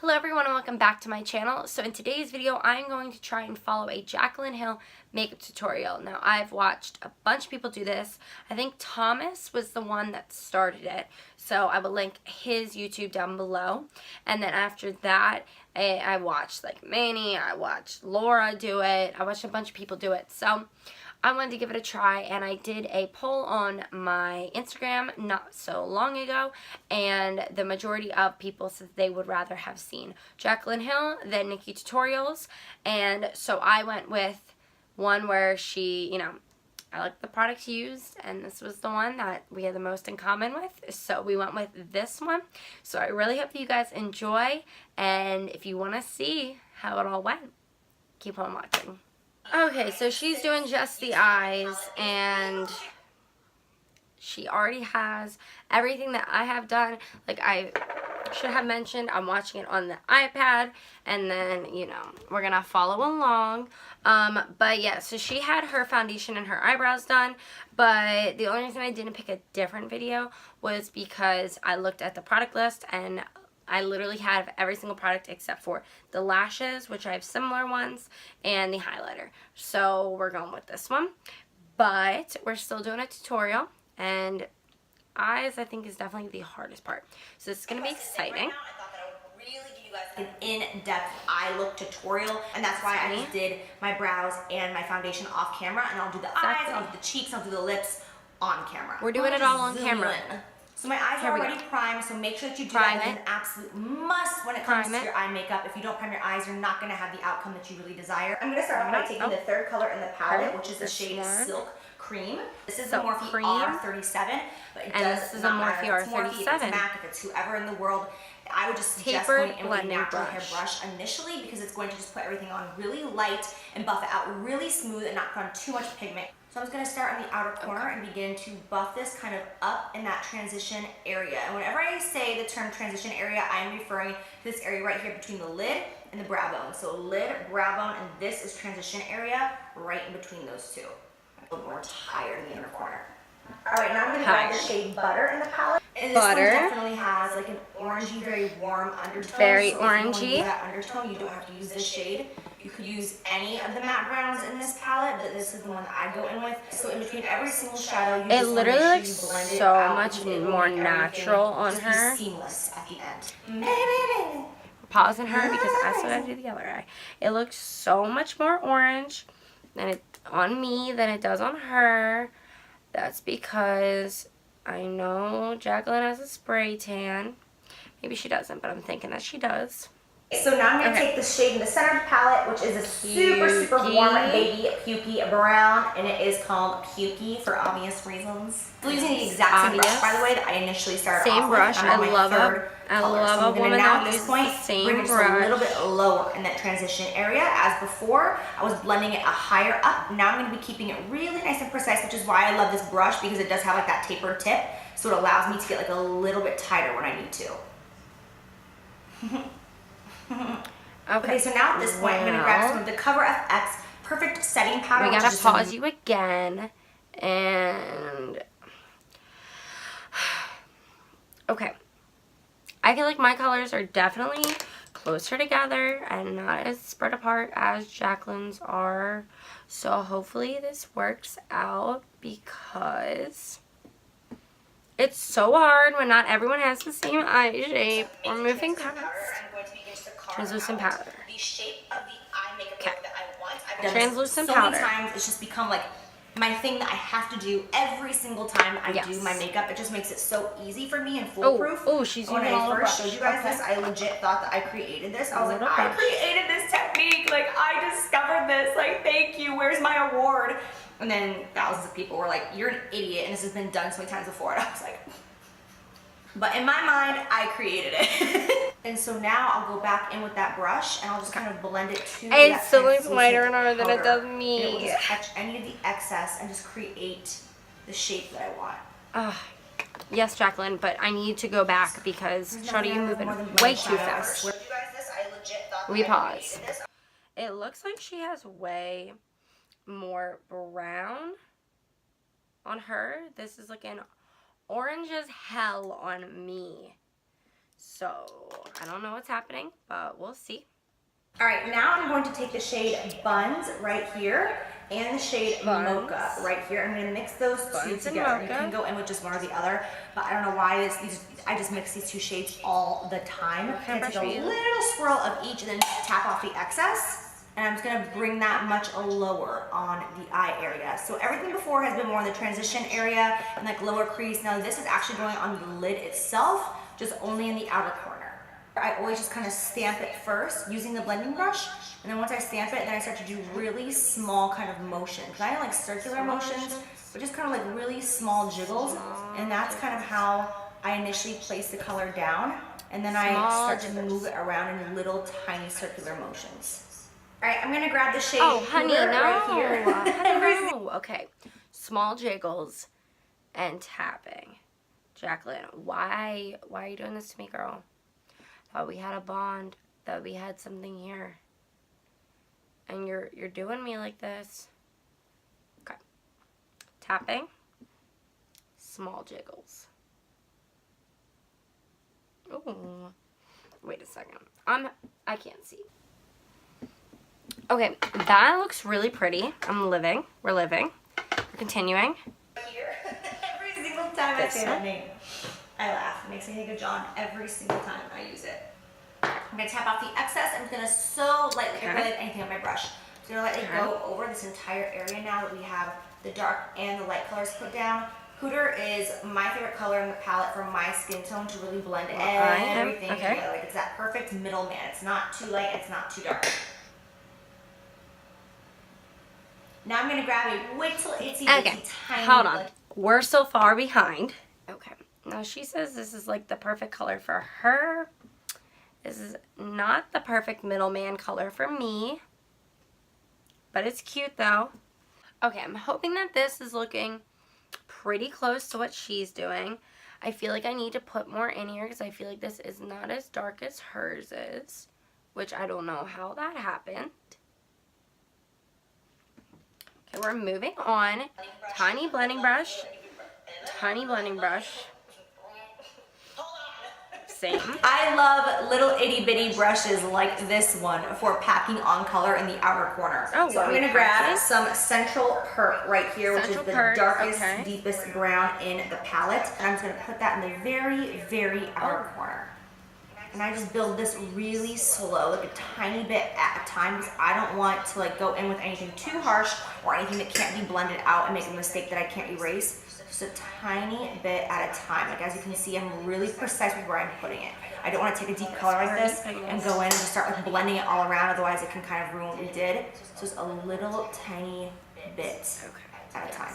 Hello everyone and welcome back to my channel. So in today's video I'm going to try and follow a Jaclyn Hill makeup tutorial. Now I've watched a bunch of people do this. I think Thomas was the one that started it. So I will link his YouTube down below. And then after that I watched like Manny, I watched Laura do it, I watched a bunch of people do it. So I wanted to give it a try, and I did a poll on my Instagram not so long ago, and the majority of people said they would rather have seen Jaclyn Hill than Nikki tutorials, and so I went with one where she, I like the products used, and this was the one that we had the most in common with, so we went with this one. So I really hope that you guys enjoy, and if you want to see how it all went, keep on watching. Okay, so she's doing just the eyes, and she already has everything that I have done. Like I should have mentioned, I'm watching it on the iPad, and then, we're going to follow along. But yeah, so she had her foundation and her eyebrows done, but the only reason I didn't pick a different video was because I looked at the product list, and I literally have every single product except for the lashes, which I have similar ones, and the highlighter. So we're going with this one. But we're still doing a tutorial, and eyes I think is definitely the hardest part. So this is going to be exciting. An in-depth eye look tutorial, and that's why I just did my brows and my foundation off camera, and I'll do the eyes, I'll do the cheeks, I'll do the lips on camera. We're doing it all on camera. So my eyes are already primed, so make sure that you do that. It's an absolute must when it comes to your eye makeup. If you don't prime your eyes, you're not going to have the outcome that you really desire. I'm going to start off by taking the third color in the palette, which is the shade Silk Cream. This is the Morphe R37, but it does not matter if it's Morphe, if it's MAC, if it's whoever in the world. I would just suggest going in with a natural hair brush initially, because it's going to just put everything on really light and buff it out really smooth and not put on too much pigment. So I'm just going to start on the outer corner and begin to buff this kind of up in that transition area. And whenever I say the term transition area, I'm referring to this area right here between the lid and the brow bone. So lid, brow bone, and this is transition area right in between those two. A little more tired in the inner corner. Alright, now I'm going to grab the shade Butter in the palette. And this one definitely has like an orangey, very warm undertone. Very so orangey. If you want that undertone, you don't have to use this shade. You could use any of the matte browns in this palette, but this is the one that I go in with. So in between every single shadow, you just literally want to looks blend it so out, much more natural on her. Seamless at the end. Pausing her because that's what I do the other eye. It looks so much more orange on me than it does on her. That's because I know Jaclyn has a spray tan. Maybe she doesn't, but I'm thinking that she does. So now I'm going to take the shade in the center of the palette, which is a super warm baby pukey brown, and it is called Pukey for obvious reasons. I'm using the exact same brush, by the way, that I initially started off with. Same brush. I love a woman that uses the same brush. Bring it a little bit lower in that transition area. As before, I was blending it a higher up. Now I'm going to be keeping it really nice and precise, which is why I love this brush, because it does have like that tapered tip, so it allows me to get like a little bit tighter when I need to. Okay, so now at this point, I'm going to grab some of the Cover FX Perfect Setting Powder. We gotta pause you again, and okay. I feel like my colors are definitely closer together and not as spread apart as Jaclyn's are. So hopefully this works out, because it's so hard when not everyone has the same eye shape. We're moving past translucent powder. The shape of the eye makeup that I want. I've done translucent so powder. Many times it's just become like my thing that I have to do every single time I do my makeup. It just makes it so easy for me and foolproof. Oh, she's using all the When I first brush. showed you guys this, I legit thought that I created this. I was like, I created this technique. Like, I discovered this. Like, thank you. Where's my award? And then thousands of people were like, you're an idiot, and this has been done so many times before. And I was like, but in my mind, I created it. And so now I'll go back in with that brush, and I'll just kind of blend it to that. It still looks lighter on her than it does me. And it will just catch any of the excess and just create the shape that I want. Yes, Jaclyn, but I need to go back because Shawty, you're moving way too fast. We pause. It looks like she has way more brown on her. This is looking orange as hell on me. So, I don't know what's happening, but we'll see. All right, now I'm going to take the shade Buns right here and the shade Mocha right here. I'm going to mix those two together. You can go in with just one or the other, but I don't know why I just mix these two shades all the time. I'm going to take a little swirl of each and then tap off the excess. And I'm just going to bring that much lower on the eye area. So everything before has been more in the transition area and like lower crease. Now this is actually going on the lid itself, just only in the outer corner. I always just kind of stamp it first using the blending brush, and then once I stamp it, then I start to do really small kind of motions. Not like circular motions, but just kind of like really small jiggles, and that's kind of how I initially place the color down, and then I start to move it around in little tiny circular motions. All right, I'm gonna grab the shade honey, no. right here. No. Okay, small jiggles and tapping. Jaclyn, why are you doing this to me, girl? Thought we had a bond, that we had something here, and you're doing me like this. Okay, tapping, small jiggles. Ooh, wait a second. I can't see. Okay, that looks really pretty. We're living. We're continuing. Here, every single time I say that name, I laugh. It makes me think of John every single time I use it. I'm going to tap off the excess. I'm going to so lightly, like anything on my brush. I'm going to let it go over this entire area now that we have the dark and the light colors put down. Hooter is my favorite color in the palette for my skin tone to really blend everything together. Like it's that perfect middleman. It's not too light, it's not too dark. Now I'm going to grab a wait till it's tiny. Hold on. We're so far behind. Okay. Now she says this is like the perfect color for her. This is not the perfect middleman color for me. But it's cute though. Okay, I'm hoping that this is looking pretty close to what she's doing. I feel like I need to put more in here because I feel like this is not as dark as hers is. Which I don't know how that happened. Okay, we're moving on. Tiny blending brush. Tiny blending brush. Same. I love little itty bitty brushes like this one for packing on color in the outer corner. Oh, so I'm going to grab some Central Perk right here, which is the darkest, deepest brown in the palette. And I'm just going to put that in the very, very outer corner. And I just build this really slow, like a tiny bit at a time, because I don't want to like go in with anything too harsh or anything that can't be blended out and make a mistake that I can't erase. Just a tiny bit at a time. Like as you can see, I'm really precise with where I'm putting it. I don't want to take a deep color like this and go in and just start like blending it all around, otherwise it can kind of ruin what we did. So just a little tiny bit at a time.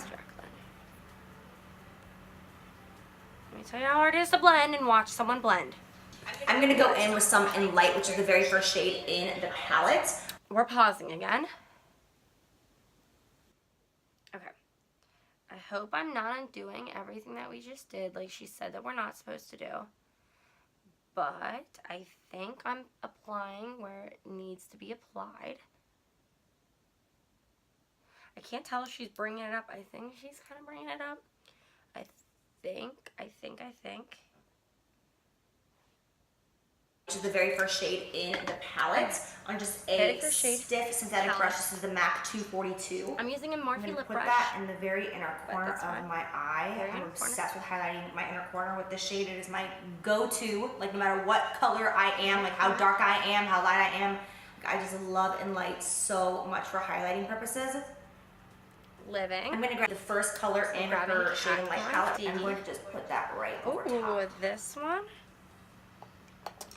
Let me tell you how hard it is to blend and watch someone blend. I'm going to go in with some in Light, which is the very first shade in the palette. We're pausing again. Okay. I hope I'm not undoing everything that we just did, like she said that we're not supposed to do. But I think I'm applying where it needs to be applied. I can't tell if she's bringing it up. I think she's kind of bringing it up. I think. Which is the very first shade in the palette on just a stiff synthetic brush. This is the MAC 242. I'm using a Morphe lip brush. Put that in the very inner corner of my eye. I'm obsessed with highlighting my inner corner with this shade. It is my go-to, like no matter what color I am, like how dark I am, how light I am. I just love in Light so much for highlighting purposes. Living. I'm going to grab the first color in her shade in Light palette, and I'm going to just put that right over top. Ooh, this one?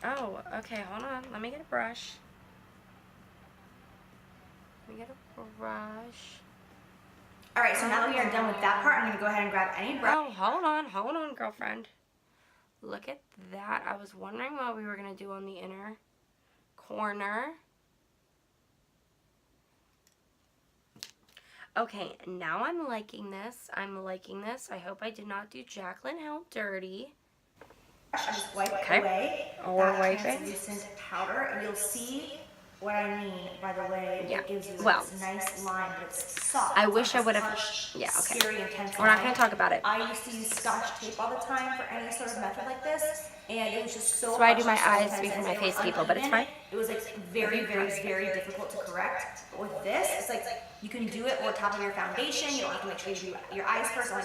Oh, okay, hold on. Let me get a brush. Alright, so now that we are done with that part, I'm going to go ahead and grab any brush. Oh, hold on, girlfriend. Look at that. I was wondering what we were going to do on the inner corner. Okay, now I'm liking this. I hope I did not do Jaclyn Hill dirty. I just wipe away that translucent powder, and you'll see What I mean, by the way, Yeah. it gives you Well, this nice line, but it's soft. I wish I would have. Harsh, Yeah, okay. scary, intense We're not line. going to talk about it. I used to use Scotch tape all the time for any sort of method like this, and it was just so. That's why I do harsh my and so eyes intense before and my it face, was people, but it's uneven. fine. It was like very, very, very difficult to correct. But with this, it's like you can do it over top of your foundation. You don't have to make sure you do your eyes first. Like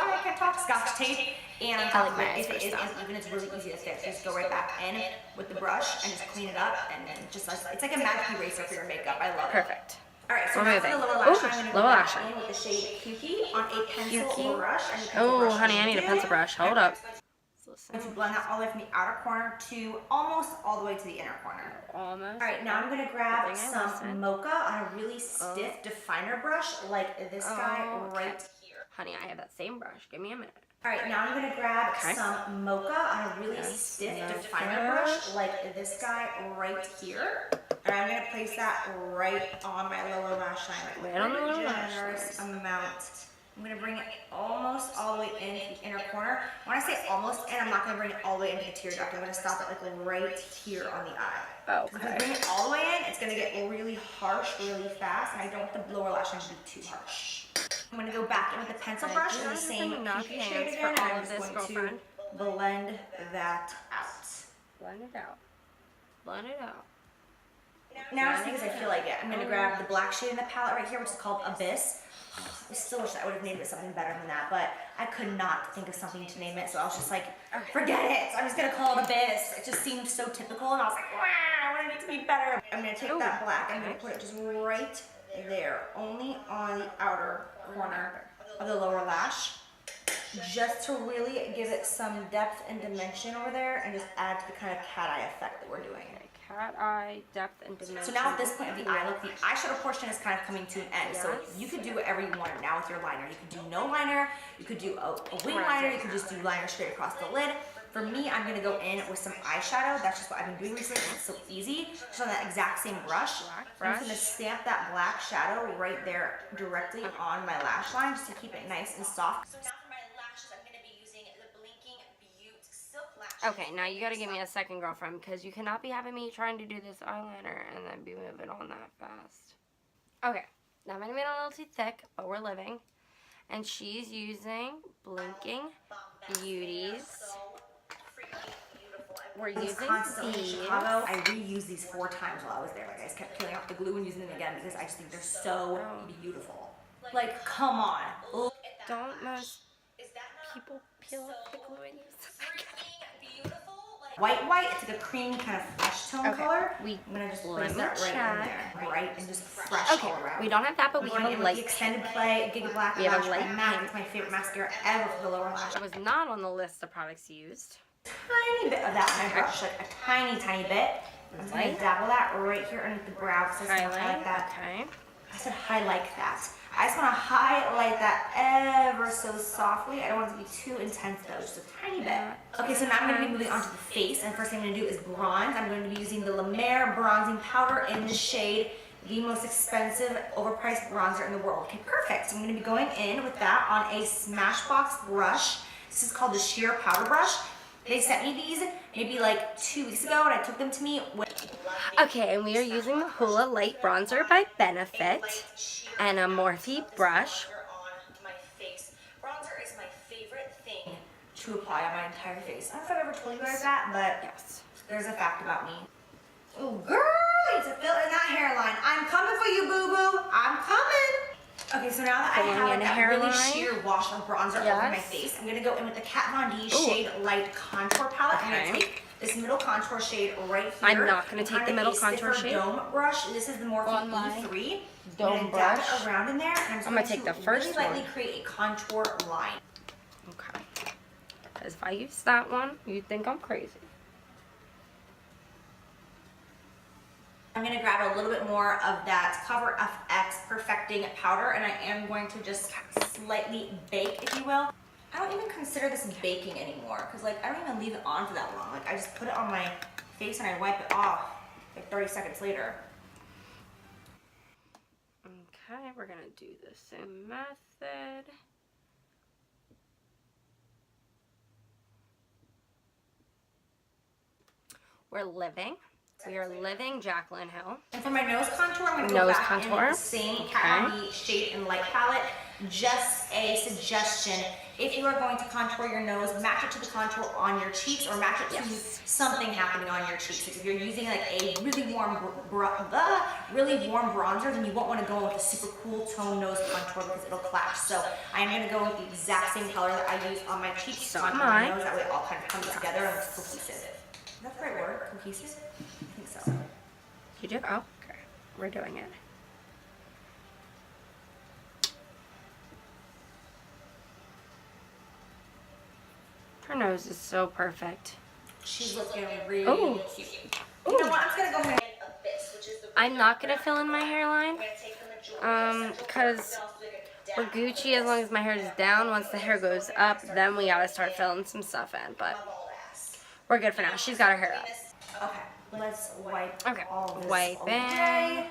I can't talk Scotch tape. And on top of it, if it is uneven, it's really easy to fix. Just go right back in with the brush and just clean it up, and then just it's like a magic eraser for your makeup. I love it. Perfect. All right, so now for the lower lash line, I'm going to go back in with the shade Cutie on a pencil brush. Oh, honey, I need a pencil brush. Hold up. And to blend that all the way from the outer corner to almost all the way to the inner corner. Almost. All right, now I'm going to grab some mocha on a really stiff definer brush like this guy right here. Honey, I have that same brush. Give me a minute. All right, now I'm going to grab some mocha on a really stiff definer brush like this guy right here. And I'm going to place that right on my lower lash line. Right on the lower generous amount. I'm going to bring it almost all the way into the inner corner. When I say almost in, I'm not going to bring it all the way into the tear duct. I'm going to stop it like right here on the eye. Okay. If I bring it all the way in, it's going to get really harsh really fast, and I don't want the lower lash line to be too harsh. I'm going to go back in with the pencil brush in the same pinky shade again, and I'm just going to blend that out. Blend it out. Blend it out. Now just because I feel like it, I'm going to grab the black shade in the palette right here, which is called Abyss. I still wish I would have named it something better than that, but I could not think of something to name it, so I was just like, forget it. So I'm just going to call it Abyss. It just seemed so typical, and I was like, wow, I want it to be better. I'm going to take that black and I'm going to put it just right there, only on the outer corner of the lower lash, just to really give it some depth and dimension over there and just add to the kind of cat eye effect that we're doing. Cat eye, depth, and dimension. So now at this point of the eye look, the eyeshadow portion is kind of coming to an end. Yes. So you could do whatever you want now with your liner. You could do no liner, you could do a wing liner, you could just do liner straight across the lid. For me, I'm gonna go in with some eyeshadow. That's just what I've been doing recently. It's so easy. Just on that exact same brush. I'm just gonna stamp that black shadow right there directly on my lash line just to keep it nice and soft. So now for my lashes, I'm gonna be using the Blinking Beauty Silk Lash. Okay, now you gotta give me a second, girlfriend, because you cannot be having me trying to do this eyeliner and then be moving on that fast. Okay, now I'm gonna make it a little too thick, but we're living. And she's using Blinking Beauties. We're using constantly in Chicago. I reused these 4 times while I was there. Like I just kept peeling off the glue and using them again because I just think they're so beautiful. Like, come on. Look at that. Don't most people peel off the glue and use them? White, it's like a creamy kind of fresh tone color. I'm gonna just place that right in there. Bright and just fresh all around. We don't have that, but we have a light. The extended play, Giga Black Lash by MAC. It's my favorite mascara ever for the lower lash. It was not on the list of products used. Tiny bit of that on my brush, like a tiny, tiny bit. I'm just gonna dabble that right here underneath the brow. So I highlight that. Okay. I said highlight that. I just want to highlight that ever so softly. I don't want it to be too intense though, just a tiny bit. Okay, so now I'm going to be moving on to the face, and first thing I'm going to do is bronze. I'm going to be using the La Mer bronzing powder in the shade, the most expensive, overpriced bronzer in the world. Okay, perfect. So I'm going to be going in with that on a Smashbox brush. This is called the Sheer Powder Brush. They sent me these maybe like 2 weeks ago, and I took them to me. Okay, and we are using the Hoola Light Bronzer by Benefit and a Morphe brush. Bronzer is my favorite thing to apply on my entire face. I don't know if I've ever told you guys that, but yes, there's a fact about me. Oh, girl, it's a fill in that hairline. I'm coming for you, boo-boo. I'm coming. Okay, so now that I have that really sheer wash of bronzer over my face, I'm going to go in with the Kat Von D Shade Light Contour Palette. I'm going to take this middle contour shade right here. I'm not going to take the middle contour shade. Dome brush. This is the Morphe E3. Dome brush. Dab it around in there. And I'm going to take the first really lightly create a contour line. Okay. Because if I use that one, you'd think I'm crazy. I'm going to grab a little bit more of that Cover FX Perfecting Powder, and I am going to just slightly bake, if you will. I don't even consider this baking anymore, because like I don't even leave it on for that long. Like I just put it on my face and I wipe it off like 30 seconds later. Okay, we're going to do the same method. We're living. We are living Jaclyn Hill. And for my nose contour, I'm going to go back in the same Kat Von D shade and light palette. Just a suggestion, if you are going to contour your nose, match it to the contour on your cheeks or match it to something happening on your cheeks. If you're using like a really warm bronzer, then you won't want to go with a super cool tone nose contour because it'll clash. So I am going to go with the exact same color that I use on my cheeks on my nose. That way it all kind of comes together and it's cohesive. Is that the right word? Cohesive? I think so. You do? Oh, okay. We're doing it. Her nose is so perfect. She's looking really cute. You know what? I'm just going to go ahead and Abyss, which is the I'm not going to fill in my hairline. Because we're Gucci as long as my hair is down. Once the hair goes up, then we got to start filling some stuff in. But we're good for now. She's got her hair up. Okay. Let's wipe all this wipe away. in.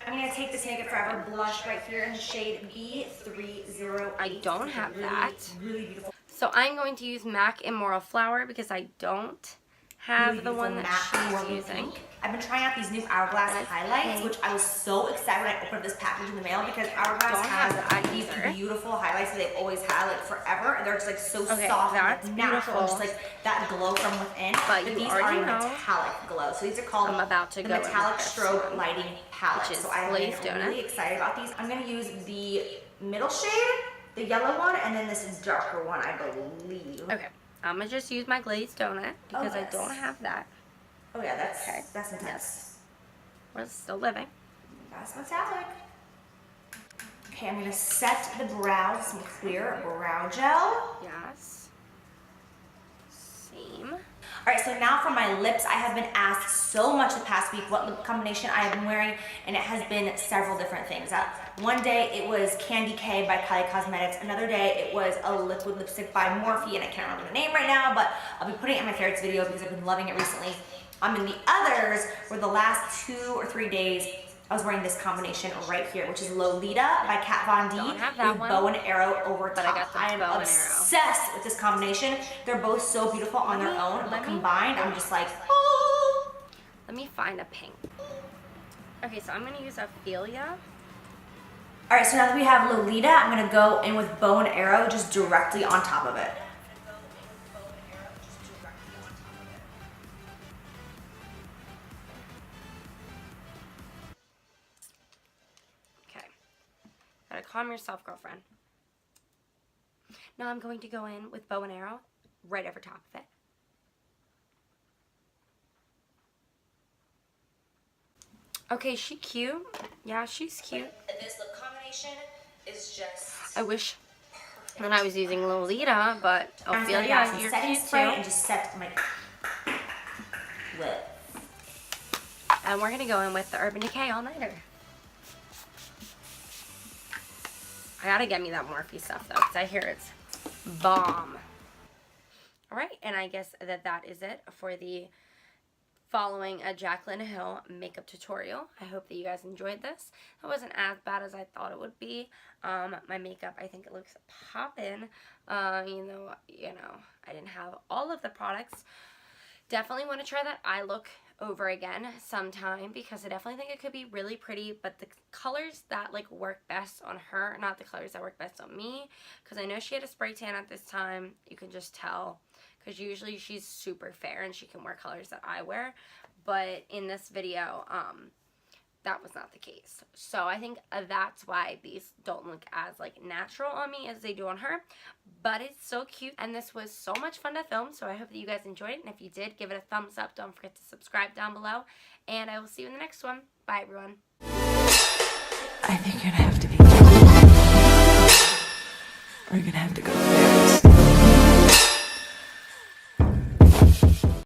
I'm going to take this Makeup Forever blush right here in the shade B308. I don't have that. Really beautiful. So I'm going to use MAC Immoral Flower because I don't have the one that she's using. I've been trying out these new Hourglass highlights, which I was so excited when I opened up this package in the mail because Hourglass has these beautiful highlights that they've always had like forever. And they're just like so soft and natural, just like that glow from within. But these are a metallic glow. So these are called the Metallic Strobe Lighting Palette. So I'm really excited about these. I'm going to use the middle shade, the yellow one, and then this is darker one, I believe. Okay. I'm going to just use my glazed donut because I don't have that. Oh yeah, that's intense. We're still living. That's metallic. Okay, I'm going to set the brow with some clear brow gel. Yes. Same. Alright, so now for my lips, I have been asked so much the past week what lip combination I have been wearing, and it has been several different things. One day it was Candy K by Kylie Cosmetics. Another day it was a liquid lipstick by Morphe, and I can't remember the name right now, but I'll be putting it in my favorites video because I've been loving it recently. And the others were the last 2 or 3 days I was wearing this combination right here, which is Lolita by Kat Von D with bow and arrow over top. I am obsessed with this combination. They're both so beautiful on their own, but combined, I'm just like, oh. Let me find a pink. Okay, so I'm going to use Ophelia. Alright, so now that we have Lolita, I'm going to go in with bow and arrow just directly on top of it. Gotta calm yourself, girlfriend. Now I'm going to go in with bow and arrow right over top of it. Okay, she cute. Yeah, she's cute. This lip combination is just... I wish that I was using Lolita, but Ophelia, you're cute too. And just set my lip. And we're gonna go in with the Urban Decay All-Nighter. I gotta get me that Morphe stuff though, because I hear it's bomb. Alright, and I guess that is it for the following a Jaclyn Hill makeup tutorial. I hope that you guys enjoyed this. It wasn't as bad as I thought it would be. My makeup, I think it looks poppin'. Even though, you know, I didn't have all of the products. Definitely want to try that eye look over again sometime because I definitely think it could be really pretty, but the colors that like work best on her, not the colors that work best on me, because I know she had a spray tan at this time. You can just tell because usually she's super fair and she can wear colors that I wear, but in this video that was not the case. So I think that's why these don't look as like natural on me as they do on her, but it's so cute and this was so much fun to film. So I hope that you guys enjoyed it, and if you did, give it a thumbs up. Don't forget to subscribe down below, and I will see you in the next one. Bye everyone. I think you're gonna have to be, or you're gonna have to go very